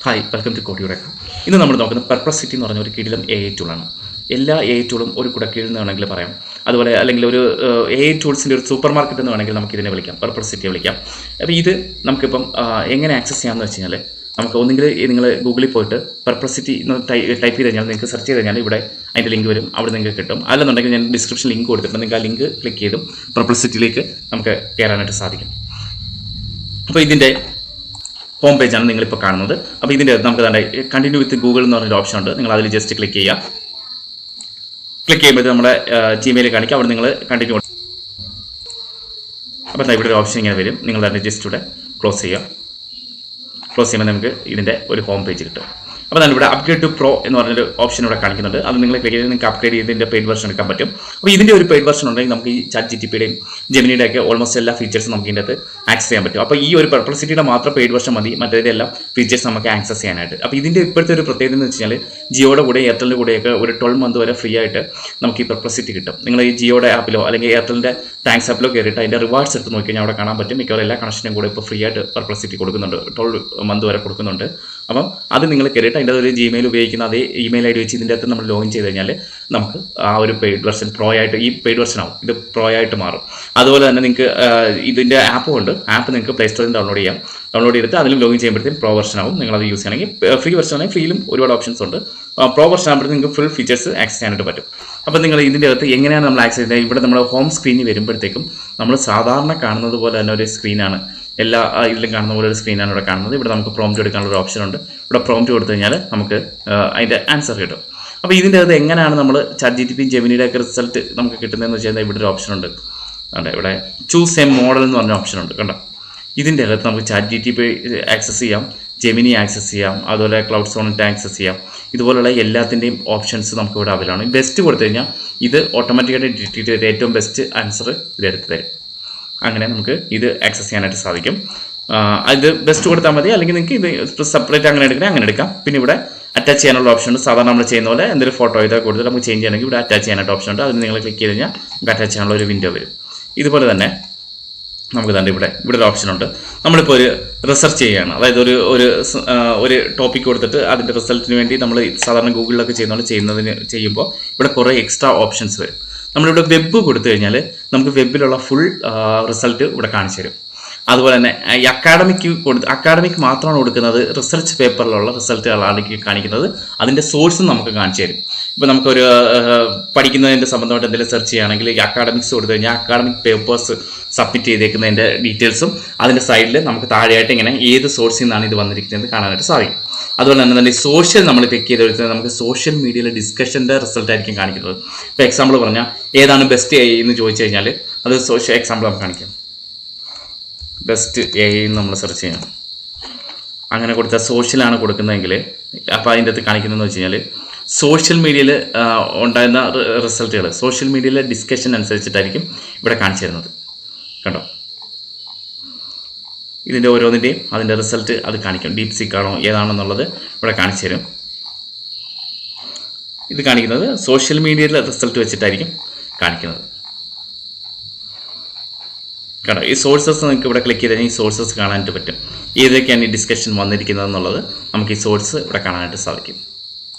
Hi, welcome to കോഡിയുടെ. ഇന്ന് നമ്മൾ നോക്കുന്നത് പെർപ്ലക്സിറ്റി എന്ന് പറഞ്ഞ ഒരു കിടിലം AI ടൂളാണ്. എല്ലാ AI ടൂളും ഒരു കുടക്കീഴിൽ എന്ന് വേണമെങ്കിൽ പറയാം. അതുപോലെ അല്ലെങ്കിൽ ഒരു AI ടൂൾസിൻ്റെ ഒരു സൂപ്പർ മാർക്കറ്റ് എന്ന് വേണമെങ്കിൽ നമുക്ക് ഇതിനെ വിളിക്കാം, പെർപ്ലക്സിറ്റിയെ വിളിക്കാം. അപ്പോൾ ഇത് നമുക്കിപ്പം എങ്ങനെ ആക്സസ് ചെയ്യാമെന്ന് വെച്ച് കഴിഞ്ഞാൽ നമുക്ക് ഒന്നുകിൽ നിങ്ങൾ ഗൂഗിളിൽ പോയിട്ട് പെർപ്ലക്സിറ്റി എന്ന് ടൈപ്പ് ചെയ്ത് കഴിഞ്ഞാൽ നിങ്ങൾക്ക് സെർച്ച് ചെയ്ത് കഴിഞ്ഞാൽ ഇവിടെ അതിൻ്റെ ലിങ്ക് വരും, അവിടെ നിങ്ങൾക്ക് കിട്ടും. അല്ലെന്നുണ്ടെങ്കിൽ ഞാൻ ഡിസ്ക്രിപ്ഷൻ ലിങ്ക് കൊടുത്തിട്ടുണ്ട്, നിങ്ങൾക്ക് ആ ലിങ്ക് ക്ലിക്ക് ചെയ്തും പെർപ്ലക്സിറ്റിയിലേക്ക് നമുക്ക് കയറാനായിട്ട് സാധിക്കും. അപ്പോൾ ഇതിൻ്റെ ഹോം പേജാണ് നിങ്ങളിപ്പോൾ കാണുന്നത്. അപ്പോൾ ഇതിൻ്റെ നമുക്ക് തന്നെ കണ്ടിന്യൂ വിത്ത് ഗൂഗിൾ എന്ന് പറഞ്ഞൊരു ഓപ്ഷൻ ഉണ്ട്. നിങ്ങൾ അതിൽ ജസ്റ്റ് ക്ലിക്ക് ചെയ്യുക. ക്ലിക്ക് ചെയ്യുമ്പോൾ നമ്മുടെ ജിമെയിൽ കാണിക്കുക, അവിടെ നിങ്ങൾ കണ്ടിന്യൂ. അപ്പോൾ ഇവിടെ ഒരു ഓപ്ഷൻ ഇങ്ങനെ വരും, നിങ്ങൾ തന്നെ ജസ്റ്റ് ഇവിടെ ക്ലോസ് ചെയ്യുക. ക്ലോസ് ചെയ്യുമ്പോൾ നമുക്ക് ഇതിൻ്റെ ഒരു ഹോം പേജ് കിട്ടും. അപ്പോൾ തന്നെ ഇവിടെ അപ്ഗ്രേഡ് ടു പ്രോ എന്ന് പറഞ്ഞൊരു ഓപ്ഷൻ ഇവിടെ കാണിക്കുന്നുണ്ട്. അത് നിങ്ങൾ ക്ലിക്ക് ചെയ്ത് നിങ്ങൾക്ക് അപ്ഗ്രേഡ് ചെയ്ത് ഇതിൻ്റെ പെയ്ഡ് വെർഷൻ എടുക്കാൻ പറ്റും. അപ്പോൾ ഇതിൻ്റെ ഒരു പെയ്ഡ് വെർഷൻ ഉണ്ടെങ്കിൽ നമുക്ക് ഈ ChatGPTയുടെയും ജെമിനിയുടെ ഒക്കെ ഓൾമോസ്റ്റ് എല്ലാ ഫീച്ചേഴ്സും നമുക്ക് ഇതിൻ്റെ അകത്ത് ആക്സസ് ചെയ്യാൻ പറ്റും. അപ്പോൾ ഈ ഒരു പെർപ്ലക്സിറ്റിയുടെ മാത്രം പെയ്ഡ് വെർഷൻ മതി, മറ്റേതിൻ്റെ എല്ലാം ഫീച്ചേഴ്സ് നമുക്ക് ആക്സസ് ചെയ്യാനായിട്ട്. അപ്പോൾ ഇതിൻ്റെ ഇപ്പോഴത്തെ ഒരു പ്രത്യേകത എന്ന് വെച്ച് കഴിഞ്ഞാൽ ജിയോയുടെ കൂടെ എയർടെലിൻ്റെ കൂടെയൊക്കെ ഒരു 12 മന്ത് വരെ ഫ്രീ ആയിട്ട് നമുക്ക് ഈ പെർപ്ലക്സിറ്റി കിട്ടും. നിങ്ങൾ ഈ ജിയോയുടെ ആപ്പിലോ അല്ലെങ്കിൽ എയർടെലിൻ്റെ താങ്ക്സ് ആപ്പിലോ കയറിയിട്ട് അതിൻ്റെ റിവാർഡ്സ് എടുത്ത് നോക്കിക്കഴിഞ്ഞാൽ അവിടെ കാണാൻ പറ്റും. മിക്കവാറും എല്ലാ കണക്ഷനും കൂടെ ഇപ്പോൾ ഫ്രീ ആയിട്ട് പെർപ്ലക്സിറ്റി കൊടുക്കുന്നുണ്ട്, 12 മന്ത് വരെ കൊടുക്കുന്നുണ്ട്. അപ്പം അത് നിങ്ങൾ കയറിയിട്ട് അതിൻ്റെ ഒരു ജിമെയിൽ ഉപയോഗിക്കുന്ന അതേ ഇമെയിൽ ID വെച്ച് ഇതിൻ്റെ അകത്ത് നമ്മൾ ലോഗിൻ ചെയ്ത് കഴിഞ്ഞാൽ നമുക്ക് ആ ഒരു പെയ്ഡ് വെർഷൻ പ്രോ ആയിട്ട്, ഈ പെയ്ഡ് വെർഷൻ ആവും, ഇത് പ്രോ ആയിട്ട് മാറും. അതുപോലെ തന്നെ നിങ്ങൾക്ക് ഇതിൻ്റെ ആപ്പും ഉണ്ട്. ആപ്പ് നിങ്ങൾക്ക് പ്ലേ സ്റ്റോറിൽ ഡൗൺലോഡ് ചെയ്യാം. ഡൗൺലോഡ് ചെയ്തിട്ട് അതിലും ലോഗിൻ ചെയ്യുമ്പോഴത്തേക്കും പ്രോ വെർഷൻ ആവും. നിങ്ങളത് യൂസ് ചെയ്യണമെങ്കിൽ ഫ്രീ വെർഷൻ ആണെങ്കിൽ ഫ്രീയിലും ഒരുപാട് ഓപ്ഷൻസ് ഉണ്ട്. പ്രോ വെർഷൻ ആകുമ്പോഴത്തേക്കും നിങ്ങൾക്ക് ഫുൾ ഫീച്ചേഴ്സ് ആക്സസ് ചെയ്യാനായിട്ട് പറ്റും. അപ്പോൾ നിങ്ങൾ ഇതിൻ്റെ അകത്ത് എങ്ങനെയാണ് നമ്മൾ ആക്സസ് ചെയ്യുന്നത്? ഇവിടെ നമ്മൾ ഹോം സ്ക്രീനിൽ വരുമ്പോഴത്തേക്കും നമ്മൾ സാധാരണ കാണുന്നത് പോലെ തന്നെ ഒരു സ്ക്രീനാണ്, എല്ലാ ഇതിലും കാണുന്ന പോലെ ഒരു സ്ക്രീനാണ് ഇവിടെ കാണുന്നത്. ഇവിടെ നമുക്ക് പ്രോംപ്റ്റ് എടുക്കാനുള്ള ഒരു ഓപ്ഷൻ ഉണ്ട്. ഇവിടെ പ്രോംപ്റ്റ് കൊടുത്തു കഴിഞ്ഞാൽ നമുക്ക് അതിൻ്റെ ആൻസർ കിട്ടും. അപ്പോൾ ഇതിൻ്റെ അകത്ത് എങ്ങനെയാണ് നമ്മൾ ChatGPT ജെമിനിയുടെ ഒക്കെ റിസൾട്ട് നമുക്ക് കിട്ടുന്നതെന്ന് വെച്ച് കഴിഞ്ഞാൽ ഇവിടെ ഒരു ഓപ്ഷൻ ഉണ്ട്. കണ്ടോ, ഇവിടെ ചൂസ് എ മോഡൽ എന്ന് പറഞ്ഞ ഓപ്ഷൻ ഉണ്ട്. കണ്ടോ, ഇതിൻ്റെ അകത്ത് നമുക്ക് ChatGPT ആക്സസ് ചെയ്യാം, ജെമിനി ആക്സസ് ചെയ്യാം, അതുപോലെ ക്ലൗഡ് സോണറ്റ് ആക്സസ് ചെയ്യാം. ഇതുപോലുള്ള എല്ലാത്തിൻ്റെയും ഓപ്ഷൻസ് നമുക്ക് ഇവിടെ അവൈലബിൾ ആണ്. ബെസ്റ്റ് കൊടുത്തു കഴിഞ്ഞാൽ ഇത് ഓട്ടോമാറ്റിക്കായിട്ട് ഡിറ്റക്ട് ചെയ്ത് ഏറ്റവും ബെസ്റ്റ് ആൻസർ ഇതെടുത്ത് തരും. അങ്ങനെ നമുക്ക് ഇത് ആക്സസ് ചെയ്യാനായിട്ട് സാധിക്കും. ഇത് ബെസ്റ്റ് കൊടുത്താൽ മതി, അല്ലെങ്കിൽ നിങ്ങൾക്ക് ഇത് സെപ്പറേറ്റ് അങ്ങനെ എടുക്കണം, അങ്ങനെ എടുക്കാം. പിന്നെ ഇവിടെ അറ്റാച്ച് ചെയ്യാനുള്ള ഓപ്ഷൻ ഉണ്ട്. സാധാരണ നമ്മൾ ചെയ്യുന്ന പോലെ എന്തൊരു ഫോട്ടോ ഇതൊക്കെ കൊടുത്തിട്ട് നമുക്ക് ചേഞ്ച് ചെയ്യണമെങ്കിൽ ഇവിടെ അറ്റാച്ച് ചെയ്യാനായിട്ട് ഓപ്ഷൻ ഉണ്ട്. അതിന് നിങ്ങൾ ക്ലിക്ക് ചെയ്ത് കഴിഞ്ഞാൽ നമുക്ക് അറ്റാച്ച് ചെയ്യാനുള്ള ഒരു വിൻഡോ വരും. ഇതുപോലെ തന്നെ നമുക്ക് തന്നെ ഇവിടെ ഒരു ഓപ്ഷൻ ഉണ്ട്. നമ്മളിപ്പോൾ ഒരു റിസർച്ച് ചെയ്യുകയാണ്, അതായത് ഒരു ടോപ്പിക് കൊടുത്തിട്ട് അതിൻ്റെ റിസൾട്ടിന് വേണ്ടി നമ്മൾ സാധാരണ ഗൂഗിളിലൊക്കെ ചെയ്യുമ്പോൾ ഇവിടെ കുറേ എക്സ്ട്രാ ഓപ്ഷൻസ് വരും. നമ്മളിവിടെ വെബ് കൊടുത്തു കഴിഞ്ഞാൽ നമുക്ക് വെബിലുള്ള ഫുൾ റിസൾട്ട് ഇവിടെ കാണിച്ചു തരും. അതുപോലെ തന്നെ ഈ അക്കാഡമിക് മാത്രമാണ് കൊടുക്കുന്നത്. റിസർച്ച് പേപ്പറിലുള്ള റിസൾട്ടുകളാണ് കാണിക്കുന്നത്. അതിൻ്റെ സോഴ്സും നമുക്ക് കാണിച്ചു തരും. ഇപ്പോൾ നമുക്കൊരു പഠിക്കുന്നതിൻ്റെ സംബന്ധമായിട്ട് എന്തെങ്കിലും സെർച്ച് ചെയ്യുകയാണെങ്കിൽ ഈ അക്കാഡമിക്സ് കൊടുത്തു കഴിഞ്ഞാൽ അക്കാഡമിക് പേപ്പേഴ്സ് സബ്മിറ്റ് ചെയ്തേക്കുന്നതിൻ്റെ ഡീറ്റെയിൽസും അതിൻ്റെ സൈഡിൽ നമുക്ക് താഴെയായിട്ട് ഇങ്ങനെ ഏത് സോഴ്സിൽ നിന്നാണ് ഇത് വന്നിരിക്കുന്നത് കാണാനായിട്ട് സാധിക്കും. അതുപോലെ തന്നെ സോഷ്യൽ നമ്മൾ ക്ലിക്ക് ചെയ്ത് എടുത്താൽ നമുക്ക് സോഷ്യൽ മീഡിയയിലെ ഡിസ്കഷൻ്റെ റിസൾട്ട് ആയിരിക്കും കാണിക്കുന്നത്. ഇപ്പോൾ എക്സാമ്പിൾ പറഞ്ഞാൽ ഏതാണ് ബെസ്റ്റ് AI എന്ന് ചോദിച്ചു കഴിഞ്ഞാൽ അത് എക്സാമ്പിൾ നമുക്ക് കാണിക്കാം. ബെസ്റ്റ് AI എന്ന് നമ്മൾ സെർച്ച് ചെയ്യാം. അങ്ങനെ കൊടുത്താൽ സോഷ്യലാണ് കൊടുക്കുന്നതെങ്കിൽ അപ്പോൾ അതിൻ്റെ അകത്ത് കാണിക്കുന്നതെന്ന് വെച്ച് കഴിഞ്ഞാൽ സോഷ്യൽ മീഡിയയിൽ ഉണ്ടായിരുന്ന റിസൾട്ടുകൾ സോഷ്യൽ മീഡിയയിലെ ഡിസ്കഷൻ അനുസരിച്ചിട്ടായിരിക്കും ഇവിടെ കാണിച്ചു തരുന്നത്. കണ്ടോ, ഇതിൻ്റെ ഓരോന്നിൻ്റെയും അതിൻ്റെ റിസൾട്ട് അത് കാണിക്കും. DeepSeek ആണോ ഏതാണെന്നുള്ളത് ഇവിടെ കാണിച്ചു തരും. ഇത് കാണിക്കുന്നത് സോഷ്യൽ മീഡിയയിലെ റിസൾട്ട് വെച്ചിട്ടായിരിക്കും കാണിക്കുന്നത്. കണ്ടോ, ഈ സോഴ്സസ് നിങ്ങൾക്ക് ഇവിടെ ക്ലിക്ക് ചെയ്ത് കഴിഞ്ഞാൽ ഈ സോഴ്സസ് കാണാനായിട്ട് പറ്റും. ഏതൊക്കെയാണ് ഈ ഡിസ്കഷൻ വന്നിരിക്കുന്നത് എന്നുള്ളത് നമുക്ക് ഈ സോഴ്സ് ഇവിടെ കാണാനായിട്ട് സാധിക്കും.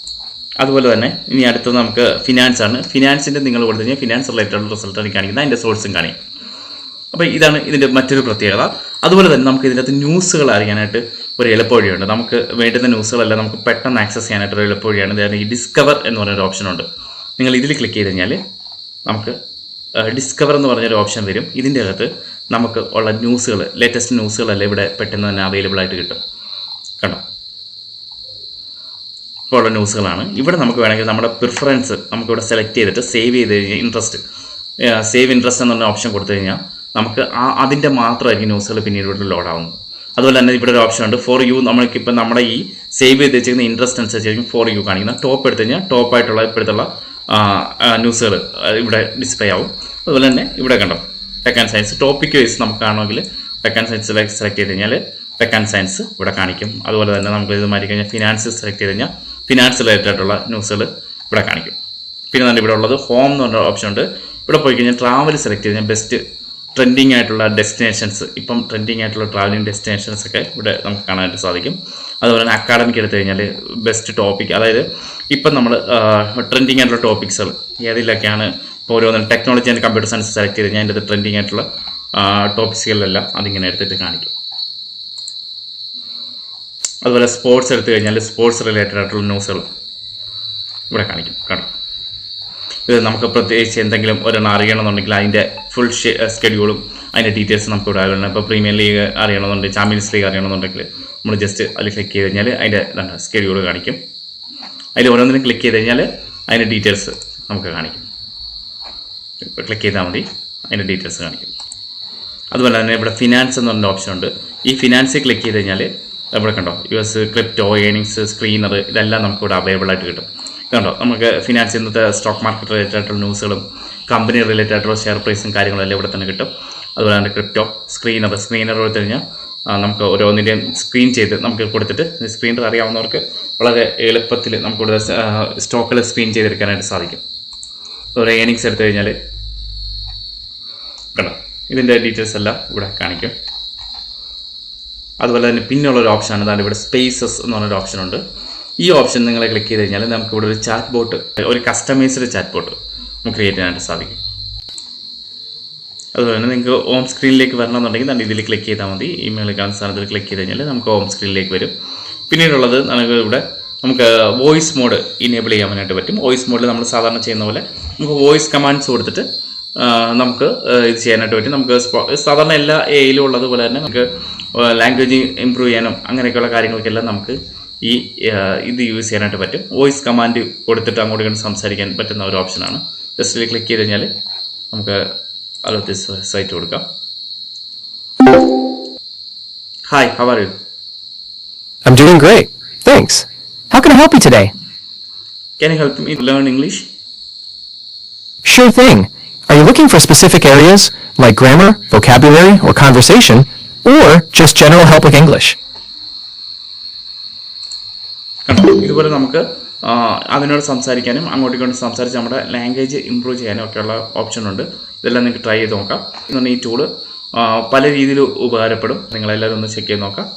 അതുപോലെ തന്നെ ഇനി അടുത്തത് നമുക്ക് ഫിനാൻസ് ആണ്. ഫിനാൻസിൻ്റെ നിങ്ങൾ കൊടുത്തു കഴിഞ്ഞാൽ ഫിനാൻസ് റിലേറ്റഡ് റിസൾട്ടാണ് കാണിക്കുന്നത്, അതിൻ്റെ സോഴ്സും കാണിക്കും. അപ്പോൾ ഇതാണ് ഇതിൻ്റെ മറ്റൊരു പ്രത്യേകത. അതുപോലെ തന്നെ നമുക്ക് ഇതിനകത്ത് ന്യൂസുകൾ അറിയാനായിട്ട് ഒരു എളുപ്പവഴിയുണ്ട്. നമുക്ക് വേണ്ടുന്ന ന്യൂസുകളെല്ലാം നമുക്ക് പെട്ടെന്ന് ആക്സസ് ചെയ്യാനായിട്ട് ഒരു എളുപ്പവഴിയാണ്. അതായത് ഈ ഡിസ്കവർ എന്ന് പറഞ്ഞൊരു ഓപ്ഷൻ ഉണ്ട്. നിങ്ങൾ ഇതിൽ ക്ലിക്ക് ചെയ്ത് കഴിഞ്ഞാൽ നമുക്ക് ഡിസ്കവർ എന്ന് പറഞ്ഞൊരു ഓപ്ഷൻ വരും. ഇതിൻ്റെ അകത്ത് നമുക്ക് ഉള്ള ന്യൂസുകൾ, ലേറ്റസ്റ്റ് ന്യൂസുകളെല്ലാം ഇവിടെ പെട്ടെന്ന് തന്നെ അവൈലബിൾ ആയിട്ട് കിട്ടും. കണ്ടോ, ഇപ്പോൾ ഉള്ള ന്യൂസുകളാണ്. ഇവിടെ നമുക്ക് വേണമെങ്കിൽ നമ്മുടെ പ്രിഫറൻസ് നമുക്കിവിടെ സെലക്ട് ചെയ്തിട്ട് സേവ് ചെയ്ത് കഴിഞ്ഞാൽ സേവ് ഇൻട്രസ്റ്റ് എന്ന് പറഞ്ഞ ഓപ്ഷൻ കൊടുത്തു കഴിഞ്ഞാൽ നമുക്ക് അതിൻ്റെ മാത്രമായിരിക്കും ന്യൂസുകൾ പിന്നീട് ഇവിടെ ലോഡ് ആവുന്നത്. അതുപോലെ തന്നെ ഇവിടെ ഒരു ഓപ്ഷൻ ഉണ്ട് ഫോർ യു. നമ്മൾക്കിപ്പോൾ നമ്മുടെ ഈ സേവ് ചെയ്ത് വെച്ചിരിക്കുന്ന ഇൻട്രസ്റ്റ് അനുസരിച്ചായിരിക്കും ഫോർ യു കാണിക്കുന്നത്. ടോപ്പ് എടുത്തു കഴിഞ്ഞാൽ ടോപ്പായിട്ടുള്ള ഇപ്പോഴത്തുള്ള ന്യൂസുകൾ ഇവിടെ ഡിസ്പ്ലേ ആവും. അതുപോലെ തന്നെ ഇവിടെ കണ്ടോ, tech and science topic wise നമുക്ക് കാണുമെങ്കിൽ ടെക് ആൻഡ് സയൻസ് സെലക്ട് ചെയ്ത് കഴിഞ്ഞാൽ ടെക് ആൻഡ് സയൻസ് ഇവിടെ കാണിക്കും. അതുപോലെ തന്നെ നമുക്ക് ഇത് മാറ്റി കഴിഞ്ഞാൽ ഫിനാൻസ് സെലക്ട് ചെയ്ത് കഴിഞ്ഞാൽ ഫിനാൻസ് റിലേറ്റഡ് ആയിട്ടുള്ള ന്യൂസുകൾ ഇവിടെ കാണിക്കും. പിന്നെ തന്നെ ഇവിടെ ഉള്ളത് ഹോം എന്ന് പറഞ്ഞ ഓപ്ഷൻ ഉണ്ട്. ഇവിടെ പോയി കഴിഞ്ഞാൽ ട്രാവൽ സെലക്ട് ചെയ്ത് കഴിഞ്ഞാൽ ബെസ്റ്റ് ട്രെൻഡിങ് ആയിട്ടുള്ള ഡെസ്റ്റിനേഷൻസ്, ഇപ്പം ട്രെൻഡിങ് ആയിട്ടുള്ള ട്രാവലിംഗ് ഡെസ്റ്റിനേഷൻസ് ഒക്കെ ഇവിടെ നമുക്ക് കാണാനായിട്ട് സാധിക്കും. അതുപോലെ തന്നെ അക്കാഡമിക് എടുത്തു കഴിഞ്ഞാൽ ബെസ്റ്റ് ടോപ്പിക്, അതായത് ഇപ്പം നമ്മൾ ട്രെൻഡിങ് ആയിട്ടുള്ള ടോപ്പിക്സുകൾ ഏതിലൊക്കെയാണ് ഇപ്പോൾ ഓരോന്നും technology and computer science select ചെയ്ത് കഴിഞ്ഞാൽ അതിൻ്റെ ട്രെൻഡിങ് ആയിട്ടുള്ള ടോപ്പിക്സുകളിലെല്ലാം അതിങ്ങനെ എടുത്തിട്ട് കാണിക്കും. അതുപോലെ സ്പോർട്സ് എടുത്തു കഴിഞ്ഞാൽ സ്പോർട്സ് റിലേറ്റഡ് ആയിട്ടുള്ള ന്യൂസുകൾ ഇവിടെ കാണിക്കും. കണ്ടോ, ഇത് നമുക്ക് പ്രത്യേകിച്ച് എന്തെങ്കിലും ഒരെണ്ണം അറിയണമെന്നുണ്ടെങ്കിൽ അതിൻ്റെ ഫുൾ സ്കെഡ്യൂളും അതിൻ്റെ ഡീറ്റെയിൽസ് നമുക്ക് ഇവിടെ അറിയണം. ഇപ്പോൾ പ്രീമിയർ ലീഗ് അറിയണമെന്നുണ്ടെങ്കിൽ ചാമ്പ്യൻസ് ലീഗ് അറിയണമെന്നുണ്ടെങ്കിൽ നമ്മൾ ജസ്റ്റ് അതിൽ ക്ലിക്ക് ചെയ്ത് കഴിഞ്ഞാൽ അതിൻ്റെ സ്കെഡ്യൂൾ കാണിക്കും. അതിൽ ഓരോന്നിനും ക്ലിക്ക് ചെയ്ത് കഴിഞ്ഞാൽ അതിൻ്റെ ഡീറ്റെയിൽസ് നമുക്ക് കാണിക്കും. ഇപ്പോൾ ക്ലിക്ക് ചെയ്താൽ മതി, അതിൻ്റെ ഡീറ്റെയിൽസ് കാണിക്കും. അതുപോലെ തന്നെ ഇവിടെ ഫിനാൻസ് എന്ന് പറഞ്ഞ ഓപ്ഷൻ ഉണ്ട്. ഈ ഫിനാൻസിൽ ക്ലിക്ക് ചെയ്ത് കഴിഞ്ഞാൽ ഇവിടെ കണ്ടോ US ക്രിപ്റ്റോ, ഏണിങ്സ്, സ്ക്രീനർ ഇതെല്ലാം നമുക്കിവിടെ അവൈലബിൾ ആയിട്ട് കിട്ടും. കണ്ടോ, നമുക്ക് ഫിനാൻസ് ഇന്നത്തെ സ്റ്റോക്ക് മാർക്കറ്റ് റിലേറ്റഡ് ആയിട്ടുള്ള ന്യൂസുകളും കമ്പനി റിലേറ്റഡ് ആയിട്ടുള്ള ഷെയർ പ്രൈസും കാര്യങ്ങളെല്ലാം ഇവിടെ തന്നെ കിട്ടും. അതുപോലെ തന്നെ ക്രിപ്റ്റോ, സ്ക്രീനർ കൊടുത്തു കഴിഞ്ഞാൽ നമുക്ക് ഓരോന്നിൻ്റെയും സ്ക്രീൻ ചെയ്ത് നമുക്ക് കൊടുത്തിട്ട് സ്ക്രീനർ അറിയാവുന്നവർക്ക് വളരെ എളുപ്പത്തിൽ നമുക്കിവിടെ സ്റ്റോക്കുകൾ സ്ക്രീൻ ചെയ്തെടുക്കാനായിട്ട് സാധിക്കും. അതുപോലെ ഏണിങ്സ് എടുത്തു കഴിഞ്ഞാൽ കണ്ടോ, ഇതിൻ്റെ ഡീറ്റെയിൽസ് എല്ലാം ഇവിടെ കാണിക്കും. അതുപോലെ തന്നെ പിന്നെയുള്ളൊരു ഓപ്ഷനാണ് അതാണ് ഇവിടെ സ്പേസസ് എന്ന് പറഞ്ഞൊരു ഓപ്ഷനുണ്ട്. ഈ ഓപ്ഷൻ നിങ്ങൾ ക്ലിക്ക് ചെയ്ത് കഴിഞ്ഞാൽ നമുക്ക് ഇവിടെ ഒരു ചാറ്റ് ബോട്ട്, ഒരു കസ്റ്റമൈസ്ഡ് ചാറ്റ് ബോട്ട് നമുക്ക് ക്രിയേറ്റ് ചെയ്യാനായിട്ട് സാധിക്കും. അതുപോലെ തന്നെ നിങ്ങൾക്ക് ഹോം സ്ക്രീനിലേക്ക് വരണമെന്നുണ്ടെങ്കിൽ നമ്മൾ ഇതിൽ ക്ലിക്ക് ചെയ്താൽ മതി. ഇമെയിൽ കാണുന്ന സ്ഥാനത്തിൽ ക്ലിക്ക് ചെയ്ത് കഴിഞ്ഞാൽ നമുക്ക് ഹോം സ്ക്രീനിലേക്ക് വരും. പിന്നീടുള്ളത് നമുക്ക് ഇവിടെ നമുക്ക് വോയിസ് മോഡ് ഇനേബിൾ ചെയ്യാനായിട്ട് പറ്റും. വോയിസ് മോഡിൽ നമ്മൾ സാധാരണ ചെയ്യുന്ന പോലെ നമുക്ക് വോയിസ് കമാൻഡ്സ് കൊടുത്തിട്ട് നമുക്ക് ഇത് ചെയ്യാനായിട്ട് പറ്റും. നമുക്ക് സാധാരണ എല്ലാ എയിലും ഉള്ളതുപോലെ തന്നെ നമുക്ക് ലാംഗ്വേജ് ഇമ്പ്രൂവ് ചെയ്യാനും അങ്ങനെയൊക്കെയുള്ള കാര്യങ്ങൾക്കെല്ലാം നമുക്ക് ഇത് യൂസ് ചെയ്യാനായിട്ട് പറ്റും. വോയിസ് കമാൻഡ് കൊടുത്തിട്ട് അങ്ങോട്ട് ഇങ്ങോട്ട് സംസാരിക്കാൻ പറ്റുന്ന ഒരു ഓപ്ഷനാണ്. ജസ്റ്റ് ക്ലിക്ക് ചെയ്ത് കഴിഞ്ഞാൽ നമുക്ക് അലോ ദിസ് സൈറ്റ് കൊടുക്കാം. Hi, how are you? I'm doing great. Thanks. How can I help you today? Can you help me learn English? Sure thing. Are you looking for specific areas like grammar, vocabulary, or conversation, or just general help with English? ഇതുപോലെ നമുക്ക് അതിനോട് സംസാരിക്കാനും അങ്ങോട്ടും ഇങ്ങോട്ടും സംസാരിച്ച് നമ്മുടെ language improve ചെയ്യാനും ഒക്കെയുള്ള ഓപ്ഷൻ ഉണ്ട്. ഇതെല്ലാം നിങ്ങൾക്ക് ട്രൈ ചെയ്ത് നോക്കാം. ഈ ടൂള് പല രീതിയിൽ ഉപകാരപ്പെടും. നിങ്ങളെല്ലാവരും ഒന്ന് ചെക്ക് ചെയ്ത് നോക്കാം.